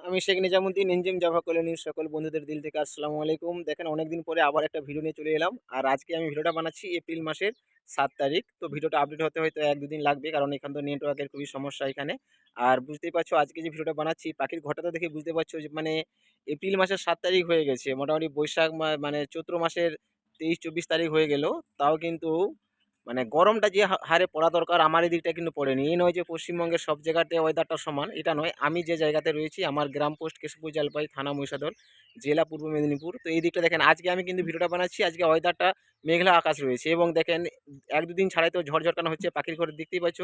আমি Sheikh Nizamuddin NGM Java কলোনির সকল বন্ধুদের দিল থেকে আসসালামু আলাইকুম। দেখেন অনেকদিন পরে আবার একটা ভিডিও নিয়ে চলে এলাম। আর আজকে আমি ভিডিওটা বানাচ্ছি এপ্রিল মাসের 7 তারিখ। তো ভিডিওটা আপডেট হতে হয়তো 1-2 দিন লাগবে, কারণ এখান তো নেটওয়ার্কের খুবই সমস্যা এখানে। আর বুঝতেই পারছো আজকে যে ভিডিওটা বানাচ্ছি পাখির ঘরটা দেখে বুঝতে পারছো যে মানে এপ্রিল মাসের 7 তারিখ হয়ে গেছে, মোটামুটি বৈশাখ মানে চৈত্র মাসের 23-24 তারিখ হয়ে গেল। তাও কিন্তু মানে গরমটা যে হারে পড়া দরকার আমার এই দিকটা কিন্তু পড়েনি। এই নয় যে পশ্চিমবঙ্গের সব জায়গাতে ওয়েদারটা সমান, এটা নয়। আমি যে জায়গাতে রয়েছি আমার গ্রাম পোস্ট কেশবপুর জলপাই, থানা মহিষাদল, জেলা পূর্ব মেদিনীপুর। তো এই দিকটা দেখেন আজকে আমি কিন্তু ভিডিওটা বানাচ্ছি, আজকে ওয়েদারটা মেঘলা আকাশ রয়েছে এবং দেখেন 1-2 দিন ছাড়াই তো ঝড় ঝটকানো হচ্ছে। পাখির ঘরে দেখতেই পাচ্ছ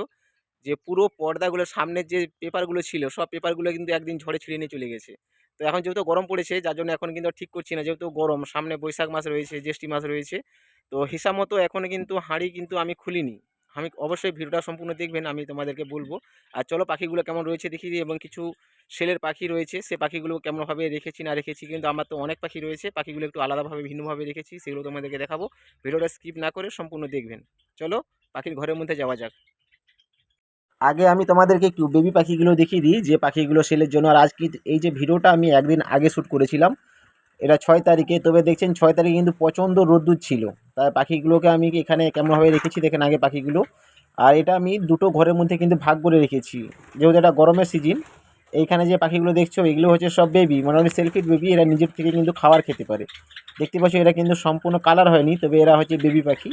যে পুরো পর্দাগুলো সামনের যে পেপারগুলো ছিল সব পেপারগুলো কিন্তু একদিন ঝড়ে ছিঁড়ে নিয়ে চলে গেছে। তো এখন যেহেতু গরম পড়েছে যার জন্য এখন কিন্তু আর ঠিক করছি না, যেহেতু গরম সামনে বৈশাখ মাস রয়েছে, জ্যৈষ্ঠী মাস রয়েছে। তো হিসাব মতো এখনও কিন্তু হাঁড়ি কিন্তু আমি খুলিনি। আমি অবশ্যই ভিডিওটা সম্পূর্ণ দেখবেন, আমি তোমাদেরকে বলবো। আর চলো পাখিগুলো কেমন রয়েছে দেখি দিই, এবং কিছু সেলের পাখি রয়েছে সে পাখিগুলো কেমনভাবে রেখেছি না রেখেছি। কিন্তু আমার তো অনেক পাখি রয়েছে, পাখিগুলো একটু আলাদাভাবে ভিন্নভাবে রেখেছি, সেগুলো তোমাদেরকে দেখাবো। ভিডিওটা স্কিপ না করে সম্পূর্ণ দেখবেন। চলো পাখির ঘরের মধ্যে যাওয়া যাক। আগে আমি তোমাদেরকে একটু বেবি পাখিগুলো দেখিয়ে দিই যে পাখিগুলো সেলের জন্য। আর আজকে এই যে ভিডিওটা আমি একদিন আগে শ্যুট করেছিলাম, এটা 6 তারিখে। তবে দেখছেন 6 তারিখে কিন্তু প্রচণ্ড রোদ্দুর ছিল, তাই পাখিগুলোকে আমি এখানে কেমনভাবে রেখেছি দেখেন আগে পাখিগুলো। আর এটা আমি দুটো ঘরের মধ্যে কিন্তু ভাগ করে রেখেছি, যেহেতু এটা গরমের সিজন। এইখানে যে পাখিগুলো দেখছো এগুলো হচ্ছে সব বেবি, মোটামুটি সেলফিড বেবি। এরা নিজের থেকে কিন্তু খাবার খেতে পারে। দেখতে পাচ্ছ এরা কিন্তু সম্পূর্ণ কালার হয়নি, তবে এরা হচ্ছে বেবি পাখি।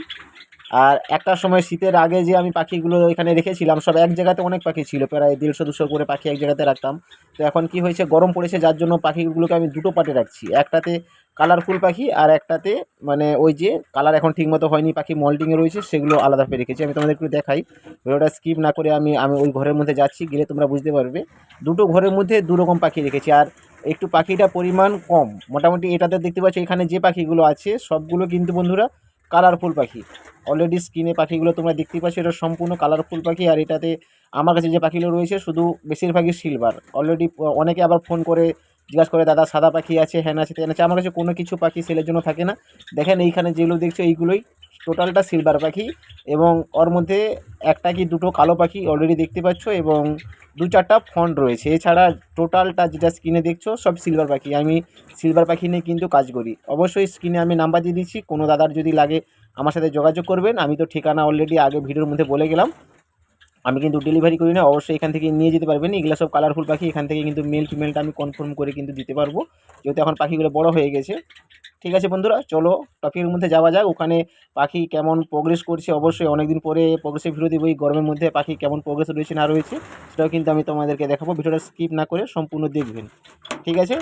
আর একটা সময় শীতের আগে যে আমি পাখিগুলো এখানে রেখেছিলাম সব এক জায়গাতে, অনেক পাখি ছিল, প্রায় 150-200 করে পাখি এক জায়গাতে রাখতাম। তো এখন কি হয়েছে, গরম পড়েছে যার জন্য পাখিগুলোকে আমি দুটো পার্টে রাখছি, একটাতে কালারফুল পাখি আর একটাতে মানে ওই যে কালার এখন ঠিকমতো হয়নি পাখি মল্টিংয়ে রয়েছে, সেগুলো আলাদাভাবে রেখেছি। আমি তোমাদের একটু দেখাই, ভিডিওটা স্কিপ না করে আমি আমি ওই ঘরের মধ্যে যাচ্ছি, গেলে তোমরা বুঝতে পারবে। দুটো ঘরের মধ্যে দুরকম পাখি রেখেছি। আর একটু পাখিটা পরিমাণ কম, মোটামুটি এটাতে দেখতে পাচ্ছ এখানে যে পাখিগুলো আছে সবগুলো কিন্তু বন্ধুরা কালারফুল পাখি। অলরেডি স্ক্রিনে পাখিগুলো তোমরা দেখতেই পাচ্ছ, এটা সম্পূর্ণ কালারফুল পাখি। আর এটাতে আমার কাছে যে পাখিগুলো রয়েছে শুধু বেশিরভাগই সিলভার। অলরেডি অনেকে আবার ফোন করে জিজ্ঞাসা করে, দাদা সাদা পাখি আছে, হ্যান আছে তেন আছে। আমার কাছে কোনো কিছু পাখি সেলের জন্য থাকে না। দেখেন এইখানে যেগুলো দেখছো এইগুলোই টোটালটা সিলভার পাখি, এবং ওর মধ্যে একটা কি দুটো কালো পাখি অলরেডি দেখতে পাচ্ছ, এবং 2-4টা ফন্ট রয়েছে। এছাড়া টোটালটা যেটা স্ক্রিনে দেখছো সব সিলভার পাখি। আমি সিলভার পাখি নিয়ে কিন্তু কাজ করি। অবশ্যই স্ক্রিনে আমি নাম্বার দিয়ে দিচ্ছি, কোনো দাদার যদি লাগে আমার সাথে যোগাযোগ করবেন। আমি তো ঠিকানা অলরেডি আগে ভিডিওর মধ্যে বলে গেলাম। আমি কিন্তু ডেলিভারি করি না, অবশ্যই এখান থেকে নিয়ে যেতে পারবেন। এগুলো সব কালারফুল পাখি, এখান থেকে কিন্তু মেল ফিমেলটা আমি কনফার্ম করে কিন্তু দিতে পারবো, যেহেতু এখন পাখিগুলো বড় হয়ে গেছে। ঠিক আছে বন্ধুরা, চলো টপিকের মধ্যে যাওয়া যাক। ওখানে পাখি কেমন প্রোগ্রেস করছে, অবশ্যই অনেকদিন পরে প্রোগ্রেসের ভিডিও দেবো। এই গরমের মধ্যে পাখি কেমন প্রোগ্রেস রয়েছে না রয়েছে সেটাও কিন্তু আমি তোমাদেরকে দেখাবো। ভিডিওটা স্কিপ না করে সম্পূর্ণ দেখবেন, ঠিক আছে।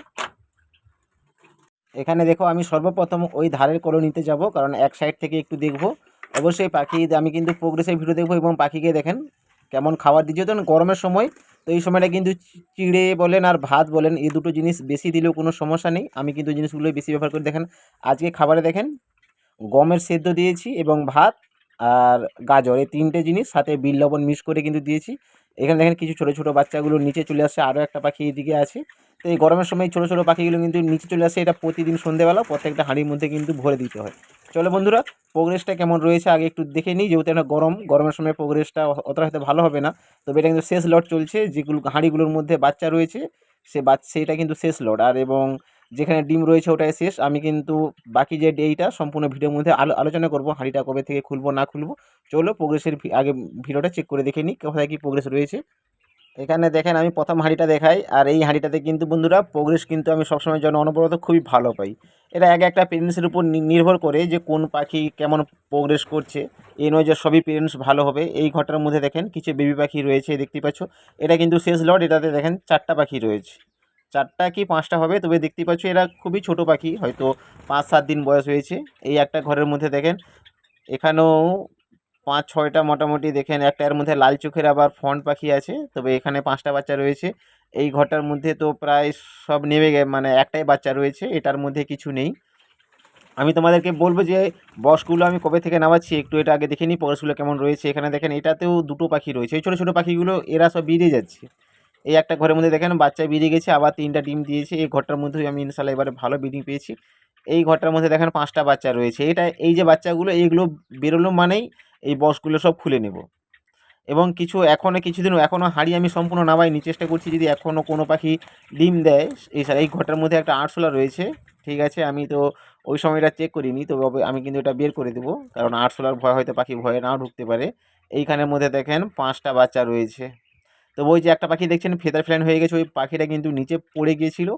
এখানে দেখো আমি সর্বপ্রথম ওই ধারের কলোনিতে যাব, কারণ এক সাইড থেকে একটু দেখব। অবশ্যই পাখি আমি কিন্তু প্রোগ্রেসের ভিডিও দেখবো, এবং পাখিকে দেখেন কেমন খাবার দিচ্ছে। তো গরমের সময়, তো এই সময়টা কিন্তু চিড়ে বলেন আর ভাত বলেন, এই দুটো জিনিস বেশি দিলেও কোনো সমস্যা নেই। আমি কিন্তু জিনিসগুলোই বেশি ব্যবহার করে দেখেন। আজকে খাবারে দেখেন গমের সেদ্ধ দিয়েছি এবং ভাত আর গাজর, এই তিনটে জিনিস সাথে বিট লবণ মিক্স করে কিন্তু দিয়েছি। এখানে দেখেন কিছু ছোটো ছোটো বাচ্চাগুলো নিচে চলে আসছে, আরও একটা পাখি এদিকে আছে। তো এই গরমের সময় ছোটো ছোটো পাখিগুলো কিন্তু নিচে চলে আসে। এটা প্রতিদিন সন্ধ্যেবেলা প্রত্যেকটা হাঁড়ির মধ্যে কিন্তু ভরে দিতে হয়। চলো বন্ধুরা, প্রোগ্রেসটা কেমন রয়েছে আগে একটু দেখে নিই, যেহেতু এটা গরমের সময় প্রোগ্রেসটা অতটা হয়তো ভালো হবে না। তবে এটা কিন্তু শেষ লট চলছে, যেগুলো হাঁড়িগুলোর মধ্যে বাচ্চা রয়েছে সেটা কিন্তু শেষ লট। আর এবং যেখানে ডিম রয়েছে ওটাই শেষ। আমি কিন্তু বাকি যে এইটা সম্পূর্ণ ভিডিওর মধ্যে আলোচনা করব, হাঁড়িটা কবে থেকে খুলবো না খুলবো। চলো প্রোগ্রেসের আগে ভিডিওটা চেক করে দেখে নিই কোথায় কী প্রোগ্রেস রয়েছে। এখানে দেখেন আমি প্রথম হাঁড়িটা দেখাই, আর এই হাঁড়িটাতে কিন্তু বন্ধুরা প্রোগ্রেস কিন্তু আমি সবসময় যেন অনবরত খুবই ভালো পাই। এটা একটা পেরেন্টসের উপর নির্ভর করে যে কোন পাখি কেমন প্রোগ্রেস করছে। এই নয় যে সবই পেরেন্টস ভালো হবে। এই ঘরটার মধ্যে দেখেন কিছু বেবি পাখি রয়েছে দেখতে পাচ্ছ। এটা কিন্তু শেষ লট, এটাতে দেখেন 4টা পাখি রয়েছে, 4টা কি 5টা হবে, তবে দেখতেই পাচ্ছ এরা খুবই ছোট পাখি, হয়তো 5-7 দিন বয়স হয়েছে। এই একটা ঘরের মধ্যে দেখেন এখানেও 5-6টা মোটামুটি দেখেন। একটা এর মধ্যে লাল চোখের আবার ফন্ট পাখি আছে, তবে এখানে 5টা বাচ্চা রয়েছে। এই ঘরটার মধ্যে তো প্রায় সব নেমে মানে একটাই বাচ্চা রয়েছে, এটার মধ্যে কিছু নেই। আমি তোমাদেরকে বলবো যে বক্সগুলো আমি কবে থেকে নামাচ্ছি একটু এটা আগে দেখে নিই বক্সগুলো কেমন রয়েছে। এখানে দেখেন এটাতেও দুটো পাখি রয়েছে, এই ছোটো ছোটো পাখিগুলো এরা সব বেরিয়ে যাচ্ছে। এই একটা ঘরের মধ্যে দেখেন বাচ্চা বেরিয়ে গেছে, আবার 3টা ডিম দিয়েছে। এই ঘরটার মধ্যেই আমি ইনশাল্লাহ এবারে ভালো ব্রিডিং পেয়েছি। এই ঘরটার মধ্যে দেখেন 5টা বাচ্চা রয়েছে। এই যে বাচ্চাগুলো এইগুলো বেরোলো মানেই এই বক্সগুলো সব খুলে নেব। এবং কিছুদিন এখনও হাঁড়ি আমি সম্পূর্ণ নামাইনি, চেষ্টা করছি যদি এখনও কোনো পাখি ডিম দেয়। এই ঘরটার মধ্যে একটা আরশোলা রয়েছে, ঠিক আছে, আমি তো ওই সময়টা চেক করিনি, তবে আমি কিন্তু এটা বের করে দেবো, কারণ আরশোলার ভয় হয়তো পাখি ভয়ে নাও ঢুকতে পারে। এইখানের মধ্যে দেখেন 5টা বাচ্চা রয়েছে। তো ওই যে একটা পাখি দেখছেন ফেদার ফ্ল্যান হয়ে গেছে, ওই পাখিটা কিন্তু নিচে পড়ে গিয়েছিল।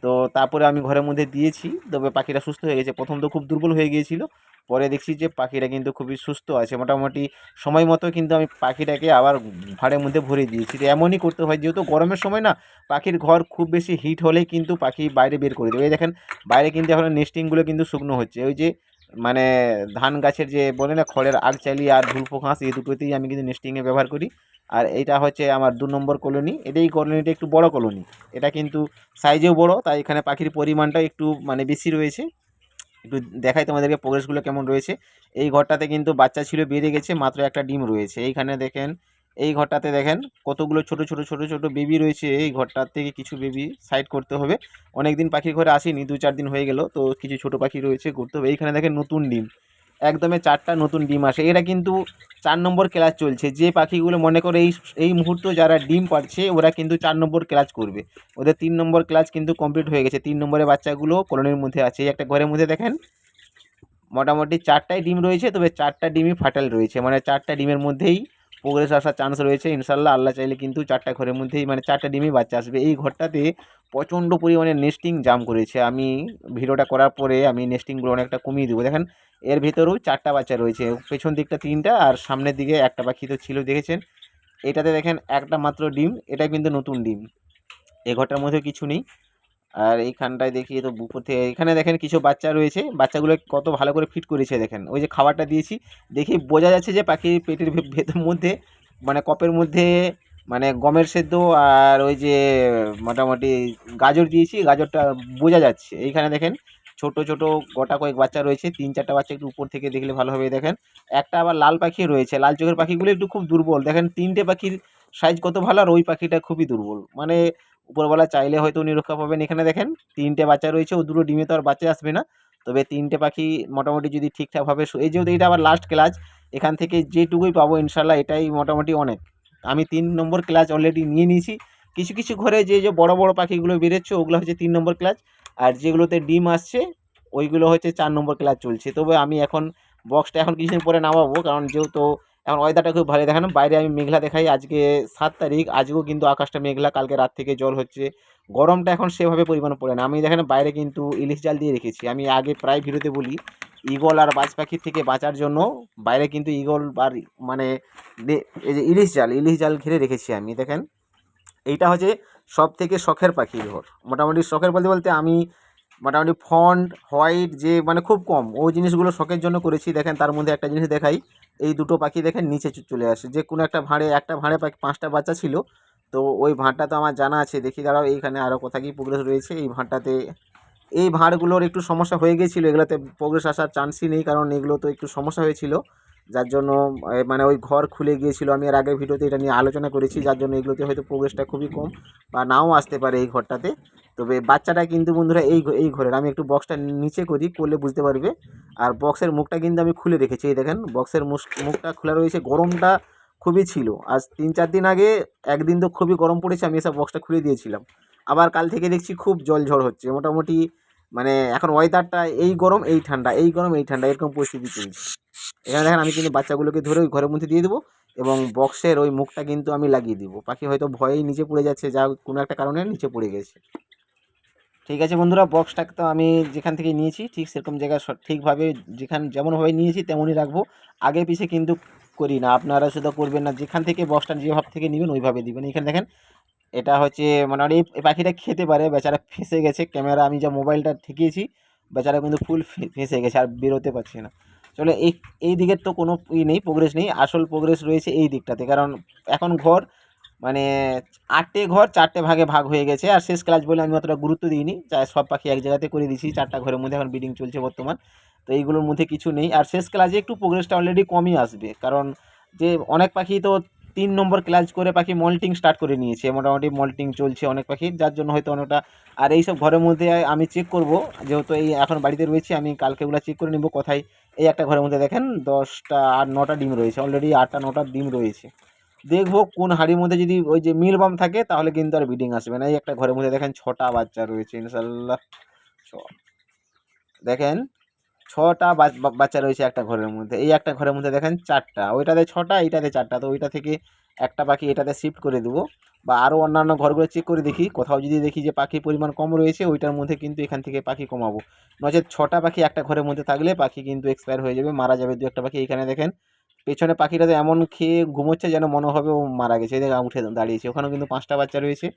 তো তারপরে আমি ঘরের মধ্যে দিয়েছি, তবে পাখিটা সুস্থ হয়ে গেছে। প্রথম তো খুব দুর্বল হয়ে গিয়েছিল, পরে দেখছি যে পাখিটা কিন্তু খুবই সুস্থ আছে মোটামুটি। সময় মতো কিন্তু আমি পাখিটাকে আবার ঘরের মধ্যে ভরে দিয়েছি। তো এমনই করতে হয়, যেহেতু গরমের সময় না, পাখির ঘর খুব বেশি হিট হলেই কিন্তু পাখি বাইরে বের করে দেবে। এই দেখেন বাইরে কিন্তু এখন নেস্টিংগুলো কিন্তু শুকনো হচ্ছে, ওই যে মানে ধান গাছের যে বলে না খড়ের আগ চালি আর ঝুলপো ঘাস, এই দুটোতেই আমি কিন্তু নেস্টিংয়ে ব্যবহার করি। আর এইটা হচ্ছে আমার 2 নম্বর কলোনি। এই কলোনিটা একটু বড় কলোনি, এটা কিন্তু সাইজেও বড়, তাই এখানে পাখির পরিমাণটা একটু মানে বেশি রয়েছে। একটু দেখাই তোমাদেরকে প্রোগ্রেসগুলো কেমন রয়েছে। এই ঘরটাতে কিন্তু বাচ্চা ছিল, বেড়ে গেছে, মাত্র একটা ডিম রয়েছে। এইখানে দেখেন, এই ঘরটাতে দেখেন কতগুলো ছোট ছোট ছোট ছোট বেবি রয়েছে। এই ঘরটার থেকে কিছু বেবি সাইড করতে হবে, অনেক দিন পাখির ঘরে আসেনি, 2-4 দিন হয়ে গেল, তো কিছু ছোট পাখি রয়েছে, করতে হবে। এইখানে দেখেন নতুন ডিম, একদমে 4টা নতুন ডিম আসে। এরা কিন্তু 4 নম্বর ক্লাস চলছে। যে পাখিগুলো মনে করে এই মুহূর্তে যারা ডিম পাড়ছে, ওরা কিন্তু 4 নম্বর ক্লাস করবে। ওদের 3 নম্বর ক্লাস কিন্তু কমপ্লিট হয়ে গেছে। 3 নম্বরের বাচ্চাগুলো কলোনির মধ্যে আছে। এই একটা ঘরের মধ্যে দেখেন মোটামুটি 4টাই ডিম রয়েছে, তবে 4টা ডিমই ফাটাল রয়েছে, মানে 4টা ডিমের মধ্যেই প্রোগ্রেস আসার চান্স রয়েছে ইনশাল্লাহ। আল্লাহ চাইলে কিন্তু 4টা ঘরের মধ্যেই মানে 4টা ডিমই বাচ্চা আসবে। এই ঘরটাতে প্রচণ্ড পরিমাণে নেস্টিং জাম করেছে। আমি ভিডিওটা করার পরে আমি নেস্টিংগুলো অনেকটা কমিয়ে দেবো। দেখেন এর ভেতরেও 4টা বাচ্চা রয়েছে, পেছন দিকটা 3টা আর সামনের দিকে একটা পাখি তো ছিল দেখেছেন। এটাতে দেখেন একটা মাত্র ডিম, এটা কিন্তু নতুন ডিম। এই ঘরটার মধ্যে কিছু নেই। আর এইখানটায় দেখি তো উপর থেকে এখানে দেখেন কিছু বাচ্চা রয়েছে, বাচ্চাগুলো কত ভালো করে ফিট করেছে দেখেন। ওই যে খাবারটা দিয়েছি, দেখি বোঝা যাচ্ছে যে পাখির পেটের ভেতর মধ্যে মানে কপের মধ্যে মানে গমের সেদ্ধ আর ওই যে মোটামুটি গাজর দিয়েছি, গাজরটা বোঝা যাচ্ছে। এইখানে দেখেন ছোট ছোট গোটা কয়েক বাচ্চা রয়েছে, 3-4টা বাচ্চা একটু উপর থেকে দেখলে ভালোভাবে দেখেন। একটা আবার লাল পাখি রয়েছে, লাল চোখের পাখিগুলো একটু খুব দুর্বল। দেখেন 3টে পাখির সাইজ কত ভালো, আর ওই পাখিটা খুবই দুর্বল, মানে উপরওয়ালা চাইলে হয়তো উনি রক্ষা পাবেন। এখানে দেখেন 3টে বাচ্চা রয়েছে, ও দুটো ডিমে তো আর বাচ্চা আসবে না, তবে 3টে পাখি মোটামুটি যদি ঠিকঠাকভাবে এই যেহেতু এটা আবার লাস্ট ক্লাস, এখান থেকে যেটুকুই পাবো ইনশাল্লাহ এটাই মোটামুটি অনেক। আমি 3 নম্বর ক্লাস অলরেডি নিয়ে নিয়েছি। কিছু কিছু ঘরে যে বড় বড় পাখিগুলো বেরোচ্ছে ওগুলো হচ্ছে 3 নম্বর ক্লাস, আর যেগুলোতে ডিম আসছে ওইগুলো হচ্ছে 4 নম্বর ক্লাস চলছে। তবে আমি এখন বক্সটা এখন কিছুদিন পরে নামাবো, কারণ যেহেতু এখন ওয়েদারটা খুব ভালো দেখানো। বাইরে আমি মেঘলা দেখাই, আজকে 7 তারিখ, আজকেও কিন্তু আকাশটা মেঘলা, কালকে রাত থেকে জল হচ্ছে। গরমটা এখন সেভাবে পরিমাণ পড়ে না। আমি দেখেন বাইরে কিন্তু ইলিশ জাল দিয়ে রেখেছি। আমি আগে প্রায় ভিডিওতে বলি ঈগল আর বাজ পাখির থেকে বাঁচার জন্য বাইরে কিন্তু ঈগল আর মানে এই যে ইলিশ জাল ঘিরে রেখেছি আমি। দেখেন এইটা হচ্ছে সব থেকে শখের পাখির ঘর। মোটামুটি শখের বলতে বলতে আমি মোটামুটি ফন্ট হোয়াইট যে মানে খুব কম ওই জিনিসগুলো শখের জন্য করেছি। দেখেন তার মধ্যে একটা জিনিস দেখাই, এই দুটো পাখি দেখেন নিচে চলে আসে। যে কোনো একটা ভাঁড়ে পাখি 5টা বাচ্চা ছিল, তো ওই ভাঁড়টা তো আমার জানা আছে। দেখি দাঁড়াও, এইখানে আরও কোথা কি প্রোগ্রেস রয়েছে এই ভাঁড়টাতে। এই ভাঁড়গুলোর একটু সমস্যা হয়ে গিয়েছিলো, এগুলোতে প্রোগ্রেস আসার চান্সই নেই, কারণ এগুলো তো একটু সমস্যা হয়েছিল, যার জন্য মানে ওই ঘর খুলে গিয়েছিলো। আমি এর আগের ভিডিওতে এটা নিয়ে আলোচনা করেছি, যার জন্য এগুলোতে হয়তো প্রোগ্রেসটা খুবই কম বা নাও আসতে পারে এই ঘরটাতে। তবে বাচ্চাটা কিন্তু বন্ধুরা এই ঘরের। আমি একটু বক্সটা নিচে করি, করলে বুঝতে পারবে। আর বক্সের মুখটা কিন্তু আমি খুলে রেখেছি, এই দেখেন বক্সের মুখটা খোলা রয়েছে। গরমটা খুবই ছিল, আজ 3-4 দিন আগে একদিন তো খুবই গরম পড়েছে, আমি এসব বক্সটা খুলে দিয়েছিলাম। আবার কাল থেকে দেখছি খুব জল ঝড় হচ্ছে মোটামুটি। মানে এখন ওয়েদারটা এই গরম এই ঠান্ডা, এই গরম এই ঠান্ডা, এরকম পরিস্থিতি চলছে। এখানে দেখেন আমি কিন্তু বাচ্চাগুলোকে ধরে ওই ঘরের মধ্যে দিয়ে দেবো, এবং বক্সের ওই মুখটা কিন্তু আমি লাগিয়ে দিব। পাখি হয়তো ভয়েই নিচে পড়ে যাচ্ছে, যা কোনো একটা কারণে নিচে পড়ে গেছে। ঠিক আছে বন্ধুরা, বক্সটাকে তো আমি যেখান থেকে নিয়েছি ঠিক সেরকম জায়গায় ঠিকভাবে যেমনভাবে নিয়েছি তেমনই রাখবো। আগে পিছে কিন্তু করি না, আপনারা শুধু করবেন না, যেখান থেকে বক্সটা যেভাবে থেকে নেবেন ওইভাবে দিবেন। এখানে দেখেন এটা হচ্ছে মোটামুটি এই পাখিটা খেতে পারে, বেচারা ফেঁসে গেছে। ক্যামেরা আমি যা মোবাইলটা ঠেকিয়েছি, বেচারা কিন্তু ফুল ফেঁসে গেছে, আর বেরোতে পারছে না। চলো এই দিকের তো কোনো নেই, প্রোগ্রেস নেই। আসল প্রোগ্রেস রয়েছে এই দিকটাতে, কারণ এখন ঘর মানে 8টে ঘর 4টে ভাগে ভাগ হয়ে গেছে। আর শেষ ক্লাস বলে আমি অতটা গুরুত্ব দিইনি, চাই সব পাখি এক জায়গাতে করে দিয়েছি। 4টা ঘরের মধ্যে এখন ব্রিডিং চলছে বর্তমান, তো এইগুলোর মধ্যে কিছু নেই। আর শেষ ক্লাসে একটু প্রোগ্রেসটা অলরেডি কমই আসবে, কারণ যে অনেক পাখি তো 3 নম্বর ক্লাস করে পাখি মল্টিং স্টার্ট করে নিয়েছে, মোটামুটি মল্টিং চলছে অনেক পাখির, যার জন্য হয়তো অনেকটা। আর এইসব ঘরের মধ্যে আমি চেক করব, যেহেতু এই এখন বাড়িতে রয়েছে, আমি কালকে ওগুলো চেক করে নেব কোথায়। এই একটা ঘরের মধ্যে দেখেন 10টা আর 9টা ডিম রয়েছে, অলরেডি 8টা 9টা ডিম রয়েছে। দেখবো কোন হাঁড়ির মধ্যে যদি ওই যে মিলবাম থাকে তাহলে কিন্তু আর ব্রিডিং আসবে না। এই একটা ঘরের মধ্যে দেখেন 6টা বাচ্চা রয়েছে ইনশাল্লাহ। দেখেন 6টা বাচ্চা রয়েছে একটা ঘরের মধ্যে। এই একটা ঘরের মধ্যে দেখেন 4টা, ওইটাতে 6টা, এইটাতে 4টা। তো ওইটা থেকে একটা পাখি এটাতে শিফট করে দেবো, বা আরও অন্যান্য ঘরগুলো চেক করে দেখি, কোথাও যদি দেখি যে পাখির পরিমাণ কম রয়েছে ওইটার মধ্যে কিন্তু এখান থেকে পাখি কমাবো। নচেত 6টা পাখি একটা ঘরের মধ্যে থাকলে পাখি কিন্তু এক্সপায়ার হয়ে যাবে, মারা যাবে দু একটা পাখি। এইখানে দেখেন পেছনে পাখিটাতে এমন খেয়ে ঘুমোচ্ছে যেন মনে হবে ও মারা গেছে। এই দেখে উঠে দাঁড়িয়েছে, ওখানেও কিন্তু 5টা বাচ্চা রয়েছে।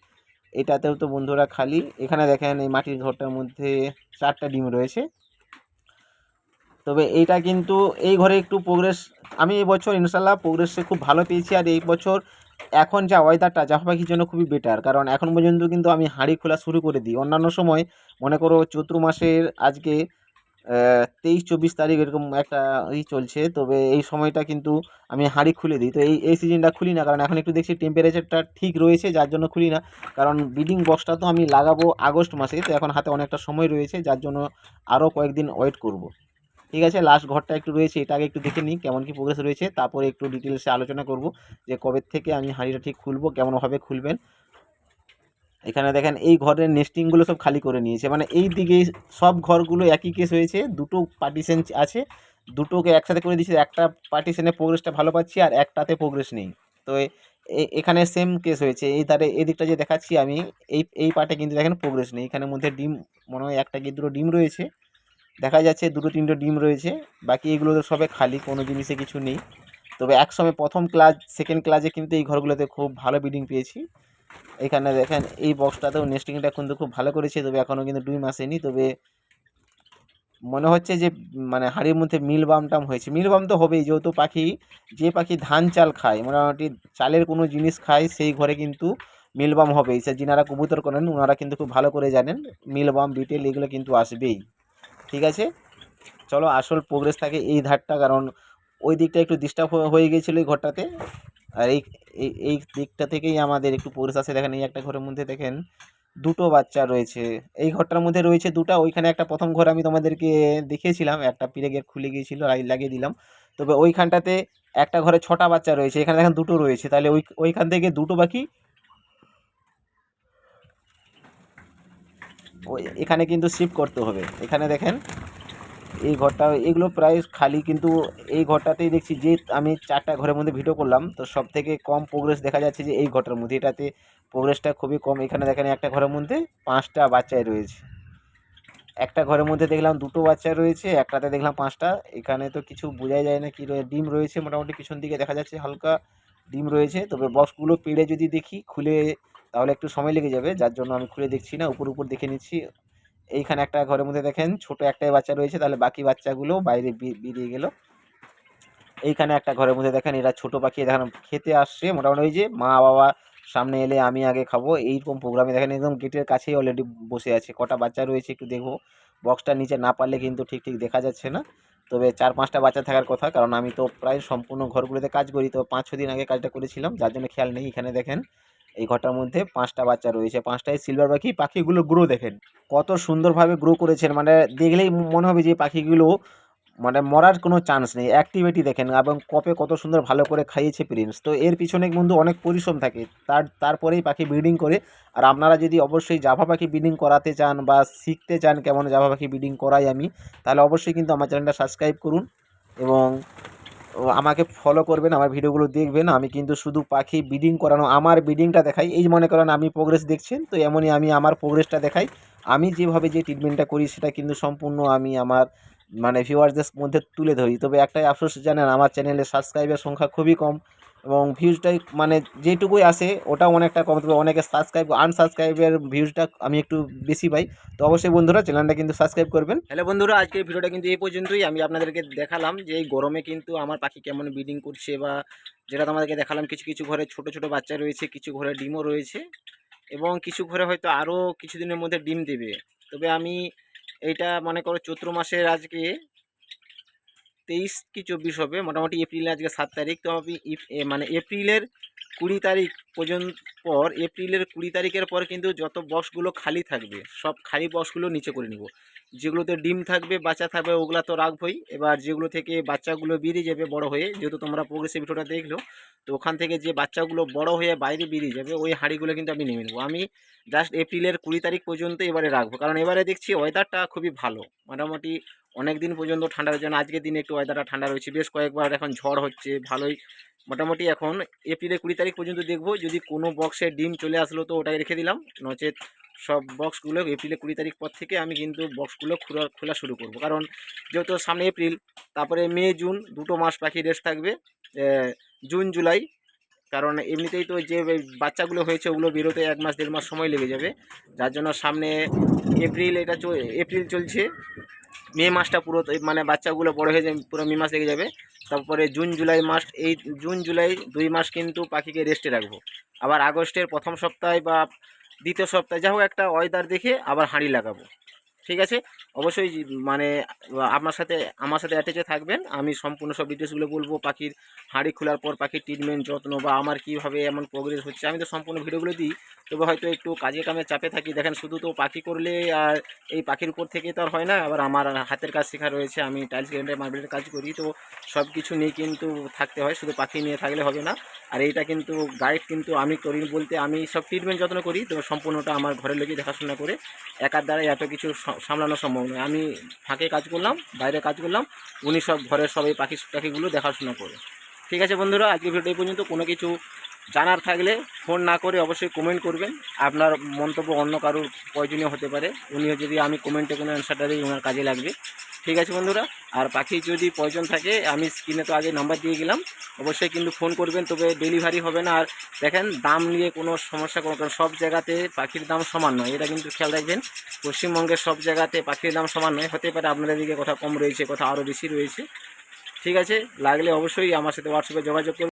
এটাতেও তো বন্ধুরা খালি। এখানে দেখেন এই মাটির ঘরটার মধ্যে 4টা ডিম রয়েছে। তবে এইটা কিন্তু এই ঘরে একটু প্রোগ্রেস আমি এই বছর ইনশাল্লাহ প্রোগ্রেসে খুব ভালো পেয়েছি। আর এই বছর এখন যা ওয়েদারটা জাফা পাখির জন্য খুবই বেটার, কারণ এখন পর্যন্ত কিন্তু আমি হাঁড়ি খোলা শুরু করে দিই। অন্যান্য সময় মনে করো চৈত্র মাসের আজকে 23-24 তারিখ এরকম একটা চলছে, তবে এই সময়টা কিন্তু আমি হাঁড়ি খুলে দিই। তো এই সিজনটা খুলি না, কারণ এখন একটু দেখছি টেম্পারেচারটা ঠিক রয়েছে, যার জন্য খুলি না। কারণ ব্রিডিং বক্সটা তো আমি লাগাবো আগস্ট মাসে, তো এখন হাতে অনেকটা সময় রয়েছে, যার জন্য আরও কয়েকদিন ওয়েট করব। ঠিক আছে, লাস্ট ঘরটা একটু রয়েছে, এটা আগে একটু দেখে নিই কেমন কি প্রোগ্রেস রয়েছে, তারপরে একটু ডিটেলসে আলোচনা করব যে কবে থেকে আমি হাঁড়িটা ঠিক খুলবো, কেমনভাবে খুলবেন। এখানে দেখেন এই ঘরের নেস্টিংগুলো সব খালি করে নিয়েছে, মানে এই দিকে সব ঘরগুলো একই কেস হয়েছে। দুটো পার্টিশন আছে, দুটোকে একসাথে করে দিয়েছে। একটা পার্টিশনে প্রোগ্রেসটা ভালো পাচ্ছি আর একটাতে প্রোগ্রেস নেই। তো এখানে সেম কেস হয়েছে। এই ধারে এদিকটা যে দেখাচ্ছি আমি, এই পার্টে কিন্তু দেখেন প্রোগ্রেস নেই। এখানের মধ্যে ডিম মনে হয় একটা কি দুটো ডিম রয়েছে, দেখা যাচ্ছে দুটো তিনটে ডিম রয়েছে। বাকি এগুলো তো সবে খালি, কোনো জিনিসে কিছু নেই। তবে একসময় প্রথম ক্লাস সেকেন্ড ক্লাসে কিন্তু এই ঘরগুলোতে খুব ভালো ব্রিডিং পেয়েছি। এখানে দেখেন এই বক্সটাতেও নেস্টিংটা কিন্তু খুব ভালো করেছে, তবে এখনও কিন্তু ডিম আসেনি। তবে মনে হচ্ছে যে মানে হাঁড়ির মধ্যে মিলবাম টাম হয়েছে। মিলবাম তো হবেই, যেহেতু পাখি যে পাখি ধান চাল খায়, মোটামুটি চালের কোনো জিনিস খায়, সেই ঘরে কিন্তু মিলবাম হবেই। সে যিনারা কবুতর করেন ওনারা কিন্তু খুব ভালো করে জানেন মিলবাম বিটেল এগুলো কিন্তু আসবেই। ঠিক আছে, চলো আসল প্রোগ্রেস থাকে এই ধারটা, কারণ ওই দিকটা একটু ডিস্টার্ব হয়ে গিয়েছিলো এই ঘরটাতে। আর এই দিকটা থেকেই আমাদের একটু প্রোগ্রেস আসে। দেখেন এই একটা ঘরের মধ্যে দেখেন দুটো বাচ্চা রয়েছে, এই ঘরটার মধ্যে রয়েছে দুটা। ওইখানে একটা প্রথম ঘর আমি তোমাদেরকে দেখিয়েছিলাম, একটা পিরে গেট খুলে গিয়েছিল, লাগিয়ে দিলাম। তবে ওইখানটাতে একটা ঘরে 6টা বাচ্চা রয়েছে, এখানে দেখেন দুটো রয়েছে, তাহলে ওইখান থেকে দুটো বাকি ওই এখানে কিন্তু শিফট করতে হবে। এখানে দেখেন এই ঘরটা এগুলো প্রায় খালি, কিন্তু এই ঘরটাতেই দেখছি যে আমি 4টা ঘরের মধ্যে ভিডিও করলাম, তো সব থেকে কম প্রোগ্রেস দেখা যাচ্ছে যে এই ঘরটার মধ্যে, এটাতে প্রোগ্রেসটা খুবই কম। এখানে দেখেন একটা ঘরের মধ্যে 5টা বাচ্চাই রয়েছে, একটা ঘরের মধ্যে দেখলাম দুটো বাচ্চা রয়েছে, একটাতে দেখলাম 5টা। এখানে তো কিছু বোঝাই যায় না কি ডিম রয়েছে, মোটামুটি পিছন দিকে দেখা যাচ্ছে হালকা ডিম রয়েছে। তবে বক্সগুলো পেড়ে যদি দেখি খুলে তাহলে একটু সময় লেগে যাবে, যার জন্য আমি খুলে দেখছি না, উপর উপর দেখে নিচ্ছি। এইখানে একটা ঘরের মধ্যে দেখেন ছোট একটাই বাচ্চা রয়েছে, তাহলে বাকি বাচ্চাগুলো বাইরে বেরিয়ে গেল। এইখানে একটা ঘরের মধ্যে দেখেন এরা ছোট পাখি দেখেন খেতে আসছে, মোটামুটি ওই যে মা বাবা সামনে এলে আমি আগে খাবো এইরকম প্রোগ্রামে দেখেন একদম গেটের কাছেই অলরেডি বসে আছে। কটা বাচ্চা রয়েছে একটু দেখবো, বক্সটা নিচে না পারলে কিন্তু ঠিক ঠিক দেখা যাচ্ছে না। তবে 4-5টা বাচ্চা থাকার কথা, কারণ আমি তো প্রায় সম্পূর্ণ ঘরগুলোতে কাজ করি, তো 5-6 দিন আগে কাজটা করেছিলাম, যার জন্য খেয়াল নেই। এখানে দেখেন এই ঘরটার মধ্যে 5টা বাচ্চা রয়েছে, 5টাই সিলভার পাখি। পাখিগুলো গ্রো দেখেন কত সুন্দরভাবে গ্রো করেছেন, মানে দেখলেই মনে হবে যে পাখিগুলো মানে মরার কোনো চান্স নেই। অ্যাক্টিভিটি দেখেন এবং কপে কত সুন্দর ভালো করে খাইয়েছে প্রিন্স। তো এর পিছনে কিন্তু অনেক পরিশ্রম থাকে, তারপরেই পাখি ব্রিডিং করে। আর আপনারা যদি অবশ্যই জাভা পাখি ব্রিডিং করাতে চান বা শিখতে চান কেমন জাভা পাখি ব্রিডিং করাই আমি, তাহলে অবশ্যই কিন্তু আমার চ্যানেলটা সাবস্ক্রাইব করুন এবং আমাকে ফলো করবেন, আমার ভিডিওগুলো দেখবেন। আমি কিন্তু শুধু পাখি ব্রিডিং করানো, আমার ব্রিডিংটা দেখাই। এই মনে করেন আমি প্রোগ্রেস দেখছেন, তো এমনই আমি আমার প্রোগ্রেসটা দেখাই। আমি যেভাবে যে ট্রিটমেন্টটা করি সেটা কিন্তু সম্পূর্ণ আমি আমার মানে ভিউয়ার্সদের মধ্যে তুলে ধরি। তবে একটাই আফসোস জানেন, আমার চ্যানেলে সাবস্ক্রাইবের সংখ্যা খুবই কম এবং ভিউজটাই মানে যেটুকুই আসে ওটাও অনেকটা কম। তবে অনেকে সাবস্ক্রাইব আনসাবস্ক্রাইবের ভিউজটা আমি একটু বেশি পাই। তো অবশ্যই বন্ধুরা চ্যানেলটা কিন্তু সাবস্ক্রাইব করবেন। হ্যালো বন্ধুরা, আজকের ভিডিওটা কিন্তু এই পর্যন্তই। আমি আপনাদেরকে দেখালাম যে এই গরমে কিন্তু আমার পাখি কেমন ব্রিডিং করছে, বা যেটা তোমাদেরকে দেখালাম কিছু কিছু ঘরে ছোট ছোট বাচ্চা রয়েছে, কিছু ঘরে ডিমও রয়েছে এবং কিছু ঘরে হয়তো আরও কিছুদিনের মধ্যে ডিম দেবে। তবে আমি এইটা মনে করো চৈত্র মাসের আজকে 23 কি 24 হবে, মোটামুটি এপ্রিলে আজকে 7 তারিখ। তো আমি মানে এপ্রিলের 20 তারিখ পর্যন্ত পর, এপ্রিলের 20 তারিখের পর কিন্তু যত বক্সগুলো খালি থাকবে সব খালি বক্সগুলো নিচে করে নিব। যেগুলোতে ডিম থাকবে, বাচ্চা থাকবে, ওগুলো তো রাখবই। এবার যেগুলো থেকে বাচ্চাগুলো বেরিয়ে যাবে বড় হয়ে, যেহেতু তোমরা প্রোগ্রেসিভ ভিডিওটা দেখলো, তো ওখান থেকে যে বাচ্চাগুলো বড় হয়ে বাইরে বেরিয়ে যাবে ওই হাঁড়িগুলো কিন্তু আমি নেমে নেবো। আমি জাস্ট এপ্রিলের 20 তারিখ পর্যন্ত এবারে রাখবো, কারণ এবারে দেখছি ওয়েদারটা খুবই ভালো, মোটামুটি অনেক দিন পর্যন্ত ঠান্ডা রয়েছে না। আজকের দিনে একটু ওয়েদারটা ঠান্ডা রয়েছে, বেশ কয়েকবার এখন ঝড় হচ্ছে ভালোই। মোটামুটি এখন এপ্রিলের 20 তারিখ পর্যন্ত দেখবো, যদি কোনো বক্সে ডিম চলে আসলো তো ওটাই রেখে দিলাম, নচেত সব বক্সগুলো এপ্রিলের 20 তারিখ পর থেকে আমি কিন্তু বক্সগুলো খোলা শুরু করব। কারণ যেহেতু সামনে এপ্রিল, তারপরে মে জুন, দুটো মাস পাখি রেস্ট থাকবে, জুন জুলাই। কারণ এমনিতেই তো যে বাচ্চাগুলো হয়েছে ওগুলো বেরোতে 1 মাস 1.5 মাস সময় লেগে যাবে, যার জন্য সামনে এপ্রিল, এপ্রিল চলছে, মে মাসটা পুরো মানে বাচ্চাগুলো বড় হয়ে যাবে, পুরো মে মাস লেগে যাবে। তারপরে জুন জুলাই মাস, এই জুন জুলাই 2 মাস কিন্তু পাখিকে রেস্টে রাখবো। আবার আগস্টের প্রথম সপ্তাহে বা দ্বিতীয় সপ্তাহে যা হোক একটা ওয়েদার দেখে আবার হাঁড়ি লাগাবো। ঠিক আছে, অবশ্যই মানে আমার সাথে অ্যাটাচে থাকবেন। আমি সম্পূর্ণ সব ডিটেলসগুলো বলবো, পাখির হাঁড়ি খোলার পর পাখির ট্রিটমেন্ট, যত্ন, বা আমার কীভাবে এমন প্রোগ্রেস হচ্ছে। আমি তো সম্পূর্ণ ভিডিওগুলো দিই, তবে হয়তো একটু কাজে কামে চাপে থাকি। দেখেন, শুধু তো পাখি করলে আর এই পাখির উপর থেকে তো আর হয় না, আবার আমার হাতের কাজ শেখা রয়েছে, আমি টাইলস গ্রাইন্ডার মার্বেলের কাজ করি। তো সব কিছু নিয়ে কিন্তু থাকতে হয়, শুধু পাখি নিয়ে থাকলে হবে না। আর এইটা কিন্তু গাইড কিন্তু আমি করি বলতে, আমি সব ট্রিটমেন্ট যত্ন করি, তো সম্পূর্ণটা আমার ঘরের লোকই দেখাশোনা করে। একার দ্বারা এত কিছু সামলানো সম্ভব নয়। আমি ফাঁকে কাজ করলাম, বাইরে কাজ করলাম, উনি সব ঘরের সব এই পাখিগুলো দেখাশোনা করে। ঠিক আছে বন্ধুরা, আজকে ভিডিও এই পর্যন্ত। কোনো কিছু জানার থাকলে ফোন না করে অবশ্যই কমেন্ট করবেন। আপনার মন্তব্য অন্য কারোর প্রয়োজনীয় হতে পারে, উনিও যদি আমি কমেন্টে কোনো অ্যান্সারটা দিই ওনার কাজে লাগবে। ঠিক আছে বন্ধুরা, আর পাখি যদি প্রয়োজন থাকে আমি স্ক্রিনে তো আগে নাম্বার দিয়ে গেলাম, অবশ্যই কিন্তু ফোন করবেন, তবে ডেলিভারি হবে না। আর দেখেন, দাম নিয়ে কোনো সমস্যা, কারণ সব জায়গাতে পাখির দাম সমান নয়, এটা কিন্তু খেয়াল রাখবেন। পশ্চিমবঙ্গের সব জায়গাতে পাখির দাম সমান নয়, হতে পারে আপনাদের দিকে কথা কম রয়েছে, কথা আরও বেশি রয়েছে। ঠিক আছে, লাগলে অবশ্যই আমার সাথে হোয়াটসঅ্যাপে যোগাযোগ করুন।